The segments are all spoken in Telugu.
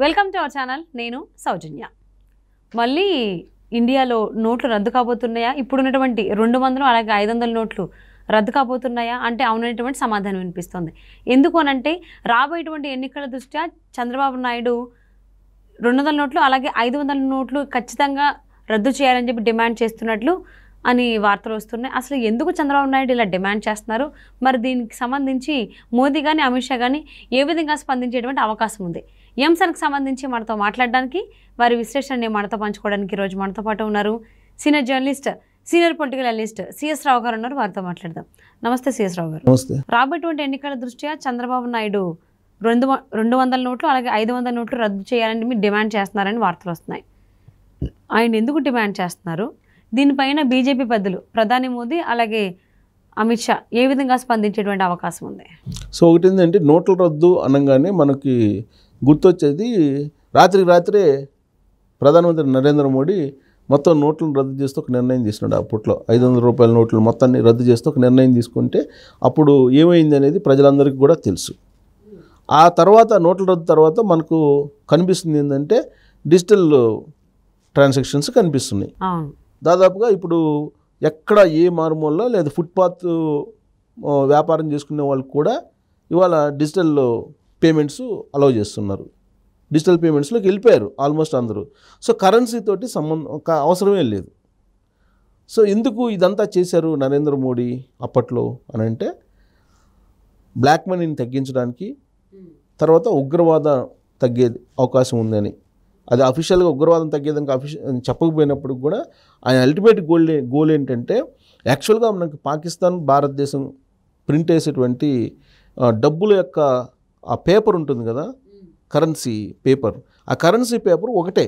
Welcome to our channel. నేను సౌజన్య. మళ్ళీ ఇండియాలో నోట్లు రద్దు కాబోతున్నాయా? ఇప్పుడున్నటువంటి 200 అలాగే 500 నోట్లు రద్దు కాబోతున్నాయా అంటే అవుననేటువంటి సమాధానం వినిపిస్తుంది. ఎందుకు అనంటే రాబోయేటువంటి ఎన్నికల దృష్ట్యా చంద్రబాబు నాయుడు 200 నోట్లు అలాగే 500 నోట్లు ఖచ్చితంగా రద్దు చేయాలని చెప్పి డిమాండ్ చేస్తున్నట్లు అని వార్తలు వస్తున్నాయి. అసలు ఎందుకు చంద్రబాబు నాయుడు ఇలా డిమాండ్ చేస్తున్నారు? మరి దీనికి సంబంధించి మోదీ కానీ అమిత్ షా కానీ ఏ విధంగా స్పందించేటువంటి అవకాశం ఉంది? ఈ అంశానికి సంబంధించి మనతో మాట్లాడడానికి, వారి విశ్లేషణని మనతో పంచుకోవడానికి ఈరోజు మనతో పాటు ఉన్నారు senior journalist, senior political analyst CS Rao garu ఉన్నారు. వారితో మాట్లాడదాం. నమస్తే సిఎస్ రావు గారు. నమస్తే. రాబోయేటువంటి ఎన్నికల దృష్ట్యా చంద్రబాబు నాయుడు 200 నోట్లు అలాగే 500 నోట్లు రద్దు చేయాలని మీరు డిమాండ్ చేస్తున్నారని వార్తలు వస్తున్నాయి. ఆయన ఎందుకు డిమాండ్ చేస్తున్నారు? దీనిపైన బీజేపీ పెద్దలు ప్రధాని మోదీ అలాగే అమిత్ షా ఏ విధంగా స్పందించేటువంటి అవకాశం ఉంది? సో ఒకటి ఏంటంటే నోట్ల రద్దు అనగానే మనకి గుర్తొచ్చేది రాత్రికి రాత్రే ప్రధానమంత్రి నరేంద్ర మోడీ మొత్తం నోట్లను రద్దు చేస్తూ ఒక నిర్ణయం తీసుకున్నాడు. అప్పట్లో 500 రూపాయల నోట్లు మొత్తాన్ని రద్దు చేస్తూ ఒక నిర్ణయం తీసుకుంటే అప్పుడు ఏమైంది అనేది ప్రజలందరికీ కూడా తెలుసు. ఆ తర్వాత నోట్ల రద్దు తర్వాత మనకు కనిపిస్తుంది ఏంటంటే డిజిటల్ ట్రాన్సాక్షన్స్ కనిపిస్తున్నాయి. దాదాపుగా ఇప్పుడు ఎక్కడ ఏ మారుమూలలో లేదా ఫుట్పాత్ వ్యాపారం చేసుకునే వాళ్ళు కూడా ఇవాళ డిజిటల్ పేమెంట్స్ అలౌ చేస్తున్నారు. డిజిటల్ పేమెంట్స్లోకి వెళ్ళిపోయారు ఆల్మోస్ట్ అందరూ. సో కరెన్సీ తోటి అవసరమే లేదు. సో ఎందుకు ఇదంతా చేశారు నరేంద్ర మోడీ అప్పట్లో అని అంటే బ్లాక్ మనీని తగ్గించడానికి, తర్వాత ఉగ్రవాదం తగ్గే అవకాశం ఉందని. అది అఫీషియల్గా ఉగ్రవాదం తగ్గేదానికి చెప్పకపోయినప్పుడు కూడా ఆయన అల్టిమేట్ గోల్ ఏంటంటే యాక్చువల్గా మనకి పాకిస్తాన్ భారతదేశం ప్రింట్ వేసేటువంటి డబ్బుల యొక్క ఆ పేపర్ ఉంటుంది కదా, కరెన్సీ పేపర్, ఆ కరెన్సీ పేపర్ ఒకటే,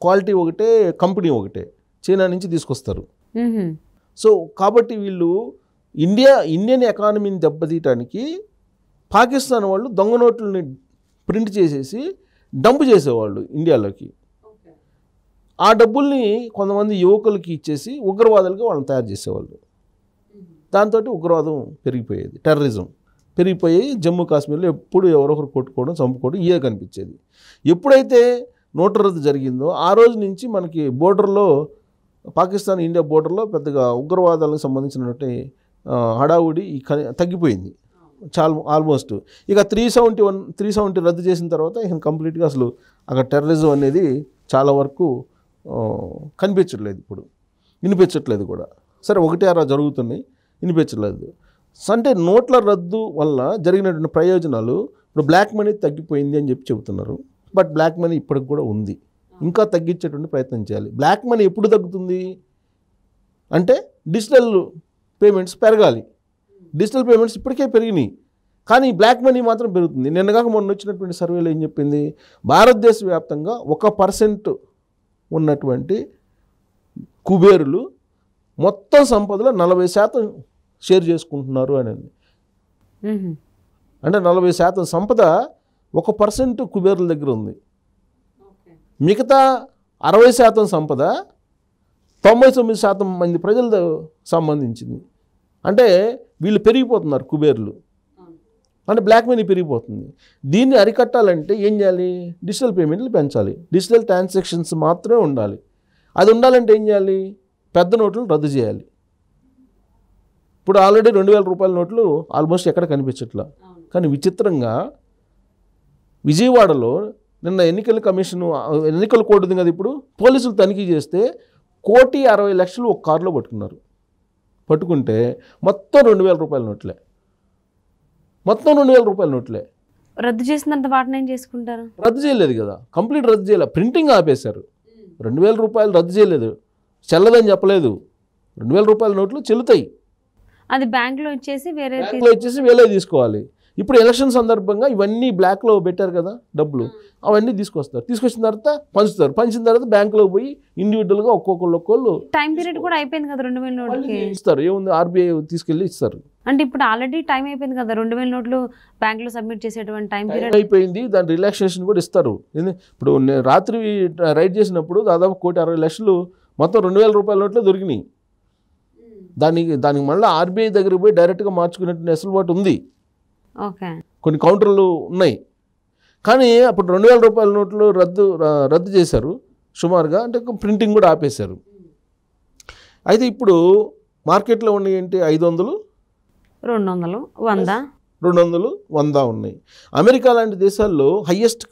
క్వాలిటీ ఒకటే, కంపెనీ ఒకటే, చైనా నుంచి తీసుకొస్తారు. సో కాబట్టి వీళ్ళు ఇండియన్ ఎకానమీని దెబ్బతీయటానికి పాకిస్తాన్ వాళ్ళు దొంగ నోట్లని ప్రింట్ చేసేసి డంప్ చేసేవాళ్ళు ఇండియాలోకి. ఆ డబ్బుల్ని కొంతమంది యువకులకి ఇచ్చేసి ఉగ్రవాదులుగా వాళ్ళని తయారు చేసేవాళ్ళు. దాంతో ఉగ్రవాదం పెరిగిపోయేది, టెర్రరిజం పెరిగిపోయి జమ్మూ కాశ్మీర్లో ఎప్పుడు ఎవరొకరు కొట్టుకోవడం, చంపుకోవడం ఇవే కనిపించేది. ఎప్పుడైతే నోట్ల రద్దు జరిగిందో ఆ రోజు నుంచి మనకి బోర్డర్లో, పాకిస్తాన్ ఇండియా బోర్డర్లో పెద్దగా ఉగ్రవాదాలకు సంబంధించినటువంటి హడావుడి తగ్గిపోయింది చాలా ఆల్మోస్ట్. ఇక 370 రద్దు చేసిన తర్వాత ఇక కంప్లీట్గా అసలు అక్కడ టెర్రరిజం అనేది చాలా వరకు కనిపించట్లేదు, ఇప్పుడు వినిపించట్లేదు కూడా. సరే ఒకటి అలా జరుగుతున్నాయి, వినిపించట్లేదు. అంటే నోట్ల రద్దు వల్ల జరిగినటువంటి ప్రయోజనాలు, ఇప్పుడు బ్లాక్ మనీ తగ్గిపోయింది అని చెబుతున్నారు. బట్ బ్లాక్ మనీ ఇప్పటికి కూడా ఉంది, ఇంకా తగ్గించేటువంటి ప్రయత్నం చేయాలి. బ్లాక్ మనీ ఎప్పుడు తగ్గుతుంది అంటే డిజిటల్ పేమెంట్స్ పెరగాలి. డిజిటల్ పేమెంట్స్ ఇప్పటికే పెరిగినాయి, కానీ బ్లాక్ మనీ మాత్రం పెరుగుతుంది. నిన్నగాక మొన్న వచ్చినటువంటి సర్వేలో ఏం చెప్పింది, భారతదేశ వ్యాప్తంగా 1% ఉన్నటువంటి కుబేరులు మొత్తం సంపదలో 40% షేర్ చేసుకుంటున్నారు అని. అంటే 40% సంపద 1% కుబేరుల దగ్గర ఉంది. మిగతా 60% సంపద 99% మంది ప్రజల సంబంధించింది. అంటే వీళ్ళు పెరిగిపోతున్నారు కుబేర్లు, అంటే బ్లాక్ మనీ పెరిగిపోతుంది. దీన్ని అరికట్టాలంటే ఏం చేయాలి? డిజిటల్ పేమెంట్లు పెంచాలి, డిజిటల్ ట్రాన్సాక్షన్స్ మాత్రమే ఉండాలి. అది ఉండాలంటే ఏం చేయాలి? పెద్ద నోట్లు రద్దు చేయాలి. ఇప్పుడు ఆల్రెడీ 2000 రూపాయల నోట్లు ఆల్మోస్ట్ ఎక్కడ కనిపించట్లా. కానీ విచిత్రంగా విజయవాడలో నిన్న ఎన్నికల కోడ్ ఉంది కదా, ఇప్పుడు పోలీసులు తనిఖీ చేస్తే 1,60,00,000 ఒక కారులో పట్టుకుంటే మొత్తం 2000 రూపాయల నోట్లే, మొత్తం 2000 రూపాయల నోట్లే. రద్దు చేసినంత వాటిని ఏం చేసుకుంటారు? రద్దు చేయలేదు కదా, కంప్లీట్ రద్దు చేయలేదు, ప్రింటింగ్ ఆపేశారు. 2000 రూపాయలు రద్దు చేయలేదు, చెల్లదని చెప్పలేదు. 2000 రూపాయల నోట్లు చెల్లుతాయి, అది బ్యాంకులో ఇచ్చేసి వేరే తీసుకోవాలి. ఇప్పుడు ఎలక్షన్ సందర్భంగా ఇవన్నీ బ్లాక్లో పెట్టారు కదా డబ్బులు, అవన్నీ తీసుకొచ్చిన తర్వాత పంచిన తర్వాత బ్యాంకులో పోయి ఇండివిజువల్గా ఒక్కొక్కళ్ళు టైం పీరియడ్ కూడా అయిపోయింది కదా 2000 నోట్లకి ఇస్తారు. ఏముంది, ఆర్బీఐ తీసుకెళ్ళి ఇస్తారు. అంటే ఇప్పుడు ఆల్రెడీ టైం అయిపోయింది కదా, 2000 నోట్లు బ్యాంకులో సబ్మిట్ చేసేటువంటి టైం పీరియడ్ అయిపోయింది. దాని రిలాక్సేషన్ కూడా ఇస్తారు. ఇప్పుడు రాత్రి రైడ్ చేసినప్పుడు దాదాపు 1,60,00,000 మొత్తం 2000 రూపాయల నోట్లు దొరికినాయి. దానికి మళ్ళీ ఆర్బీఐ దగ్గరికి పోయి డైరెక్ట్గా మార్చుకునేటువంటి వెసులుబాటు ఉంది. ఓకే, కొన్ని కౌంటర్లు ఉన్నాయి. కానీ అప్పుడు 2000 రూపాయల నోట్లు రద్దు చేశారు సుమారుగా, అంటే ప్రింటింగ్ కూడా ఆపేశారు. అయితే ఇప్పుడు మార్కెట్లో ఉన్నాయి ఏంటి 500, 200, 100, 200, 100 ఉన్నాయి. అమెరికా లాంటి దేశాల్లో హయ్యెస్ట్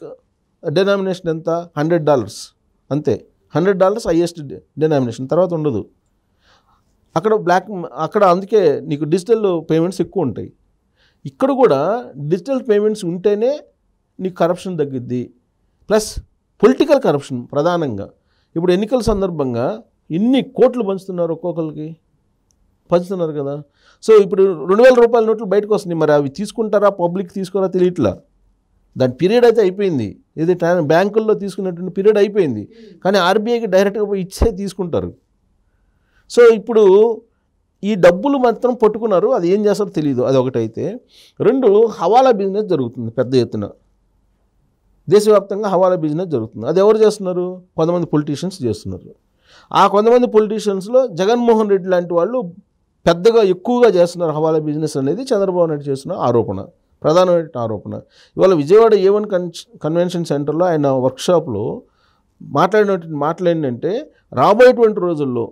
డెనామినేషన్ ఎంత? $100 అంతే. $100 హయ్యెస్ట్ డెనామినేషన్, తర్వాత ఉండదు. అక్కడ అందుకే నీకు డిజిటల్ పేమెంట్స్ ఎక్కువ ఉంటాయి. ఇక్కడ కూడా డిజిటల్ పేమెంట్స్ ఉంటేనే నీకు కరప్షన్ తగ్గిద్ది. ప్లస్ పొలిటికల్ కరప్షన్ ప్రధానంగా. ఇప్పుడు ఎన్నికల సందర్భంగా ఇన్ని కోట్లు పంచుతున్నారు, ఒక్కొక్కరికి పంచుతున్నారు కదా. సో ఇప్పుడు 2000 రూపాయల నోట్లు బయటకు వస్తున్నాయి. మరి అవి తీసుకుంటారా, పబ్లిక్ తీసుకోరా తెలియట్లా. దాని పీరియడ్ అయితే అయిపోయింది. ఇది బ్యాంకుల్లో తీసుకున్నటువంటి పీరియడ్ అయిపోయింది. కానీ ఆర్బీఐకి డైరెక్ట్గా పోయి ఇచ్చే తీసుకుంటారు. సో ఇప్పుడు ఈ డబ్బులు మాత్రం పట్టుకున్నారు, అది ఏం చేస్తారో తెలియదు. అది ఒకటైతే. 2, హవాలా బిజినెస్ జరుగుతుంది పెద్ద ఎత్తున. దేశవ్యాప్తంగా హవాలా బిజినెస్ జరుగుతుంది. అది ఎవరు చేస్తున్నారు? కొంతమంది పొలిటీషియన్స్ చేస్తున్నారు. ఆ కొంతమంది పొలిటీషియన్స్లో జగన్మోహన్ రెడ్డి లాంటి వాళ్ళు పెద్దగా ఎక్కువగా చేస్తున్నారు హవాలా బిజినెస్ అనేది చంద్రబాబు నాయుడు చేస్తున్న ఆరోపణ, ప్రధానమైన ఆరోపణ. ఇవాళ విజయవాడ A1 కన్వెన్షన్ సెంటర్లో ఆయన వర్క్షాప్లో మాట్లాడినటువంటి మాటలు ఏంటంటే, రాబోయేటువంటి రోజుల్లో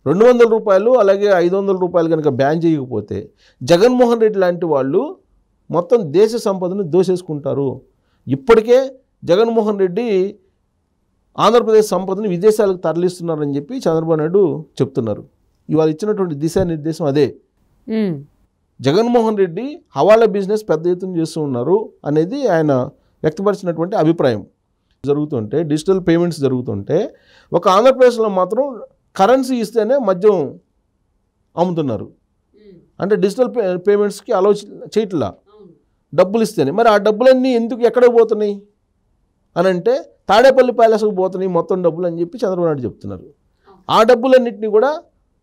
200 రూపాయలు అలాగే 500 రూపాయలు కనుక బ్యాన్ చేయకపోతే జగన్మోహన్ రెడ్డి లాంటి వాళ్ళు మొత్తం దేశ సంపదను దోసేసుకుంటారు. ఇప్పటికే జగన్మోహన్ రెడ్డి ఆంధ్రప్రదేశ్ సంపదను విదేశాలకు తరలిస్తున్నారని చెప్పి చంద్రబాబు నాయుడు చెప్తున్నారు. ఇవాళ ఇచ్చినటువంటి దిశానిర్దేశం అదే. జగన్మోహన్ రెడ్డి హవాలా బిజినెస్ పెద్ద ఎత్తున చేస్తూ ఉన్నారు అనేది ఆయన వ్యక్తపరిచినటువంటి అభిప్రాయం. జరుగుతుంటే డిజిటల్ పేమెంట్స్ జరుగుతుంటే ఒక ఆంధ్రప్రదేశ్లో మాత్రం కరెన్సీ ఇస్తేనే మద్యం అమ్ముతున్నారు. అంటే డిజిటల్ పేమెంట్స్కి అలౌ చేయట్లా, డబ్బులు ఇస్తేనే. మరి ఆ డబ్బులన్నీ ఎందుకు ఎక్కడికి పోతున్నాయి అని అంటే తాడేపల్లి ప్యాలెస్కి పోతున్నాయి మొత్తం డబ్బులు అని చెప్పి చంద్రబాబు నాయుడు చెప్తున్నారు. ఆ డబ్బులన్నింటినీ కూడా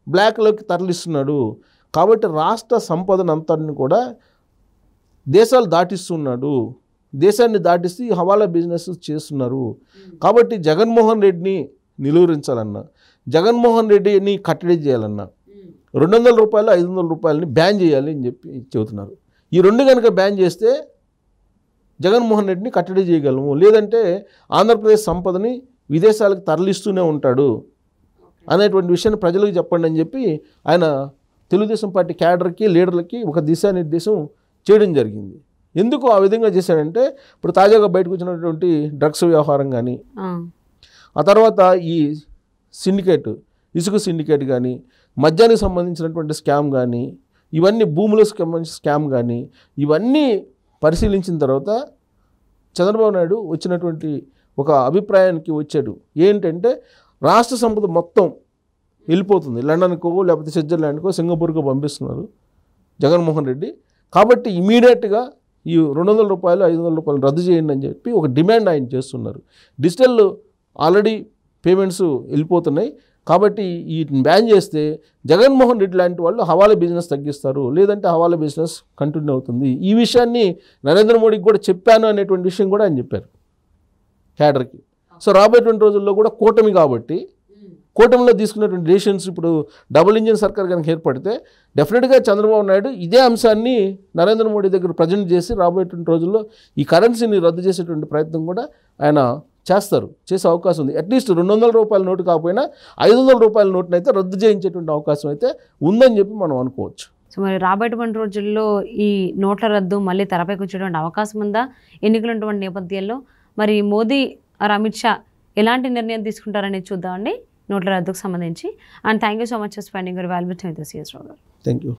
బ్లాక్లోకి తరలిస్తున్నాడు. కాబట్టి రాష్ట్ర సంపదనంతటిని కూడా దేశాలు దాటిస్తున్నాడు. దేశాన్ని దాటిస్తూ హవాలా బిజినెస్ చేస్తున్నారు. కాబట్టి జగన్మోహన్ రెడ్డిని నిలువరించాలన్నా, జగన్మోహన్ రెడ్డిని కట్టడి చేయాలన్నా 200 రూపాయలు 500 రూపాయలని బ్యాన్ చేయాలి అని చెప్పి చెబుతున్నారు. ఈ 2 కనుక బ్యాన్ చేస్తే జగన్మోహన్ రెడ్డిని కట్టడి చేయగలము. లేదంటే ఆంధ్రప్రదేశ్ సంపదని విదేశాలకు తరలిస్తూనే ఉంటాడు అనేటువంటి విషయాన్ని ప్రజలకు చెప్పండి అని చెప్పి ఆయన తెలుగుదేశం పార్టీ క్యాడర్కి, లీడర్లకి ఒక దిశానిర్దేశం చేయడం జరిగింది. ఎందుకు ఆ విధంగా చేశాడంటే, ఇప్పుడు తాజాగా బయటకు వచ్చినటువంటి డ్రగ్స్ వ్యవహారం కానీ, ఆ తర్వాత ఈ సిండికేట్, ఇసుక సిండికేట్ కానీ, మద్యానికి సంబంధించినటువంటి స్కామ్ కానీ, ఇవన్నీ భూములకు సంబంధించిన స్కామ్ కానీ, ఇవన్నీ పరిశీలించిన తర్వాత చంద్రబాబు నాయుడు వచ్చినటువంటి ఒక అభిప్రాయానికి వచ్చాడు. ఏంటంటే రాష్ట్ర సంపద మొత్తం వెళ్ళిపోతుంది, లండన్కో లేకపోతే స్విట్జర్లాండ్కో సింగపూర్కో పంపిస్తున్నారు జగన్మోహన్ రెడ్డి. కాబట్టి ఇమీడియట్గా ఈ 200 రూపాయలు 500 రూపాయలు రద్దు చేయండి అని చెప్పి ఒక డిమాండ్ ఆయన చేస్తున్నారు. డిజిటల్ ఆల్రెడీ పేమెంట్స్ వెళ్ళిపోతున్నాయి. కాబట్టి ఈ బ్యాన్ చేస్తే జగన్మోహన్ రెడ్డి లాంటి వాళ్ళు హవాలా బిజినెస్ తగ్గిస్తారు, లేదంటే హవాలా బిజినెస్ కంటిన్యూ అవుతుంది. ఈ విషయాన్ని నరేంద్ర మోడీకి కూడా చెప్పాను అనేటువంటి విషయం కూడా ఆయన చెప్పారు క్యాడర్కి. సో రాబోయేటువంటి రోజుల్లో కూడా కూటమి కాబట్టి, కూటమిలో తీసుకున్నటువంటి డెసిషన్స్, ఇప్పుడు డబుల్ ఇంజిన్ సర్కార్ కనుక ఏర్పడితే డెఫినెట్గా చంద్రబాబు నాయుడు ఇదే అంశాన్ని నరేంద్ర మోడీ దగ్గర ప్రజెంట్ చేసి రాబోయేటువంటి రోజుల్లో ఈ కరెన్సీని రద్దు చేసేటువంటి ప్రయత్నం కూడా ఆయన చేసే అవకాశం ఉంది. అట్లీస్ట్ 200 రూపాయల నోటు కాకపోయినా 500 రూపాయల నోటును అయితే రద్దు చేయించేటువంటి అవకాశం అయితే ఉందని చెప్పి మనం అనుకోవచ్చు. సో మరి రాబోయేటువంటి రోజుల్లో ఈ నోట్ల రద్దు మళ్ళీ తెరపైకి వచ్చేటువంటి అవకాశం ఉందా ఎన్నికలు ఉన్నటువంటి నేపథ్యంలో? మరి మోదీ, అమిత్ షా ఎలాంటి నిర్ణయం తీసుకుంటారనేది చూద్దామండి నోట్ల రద్దుకు సంబంధించి. And thank you so much for spending your valuable time with us. Thank you.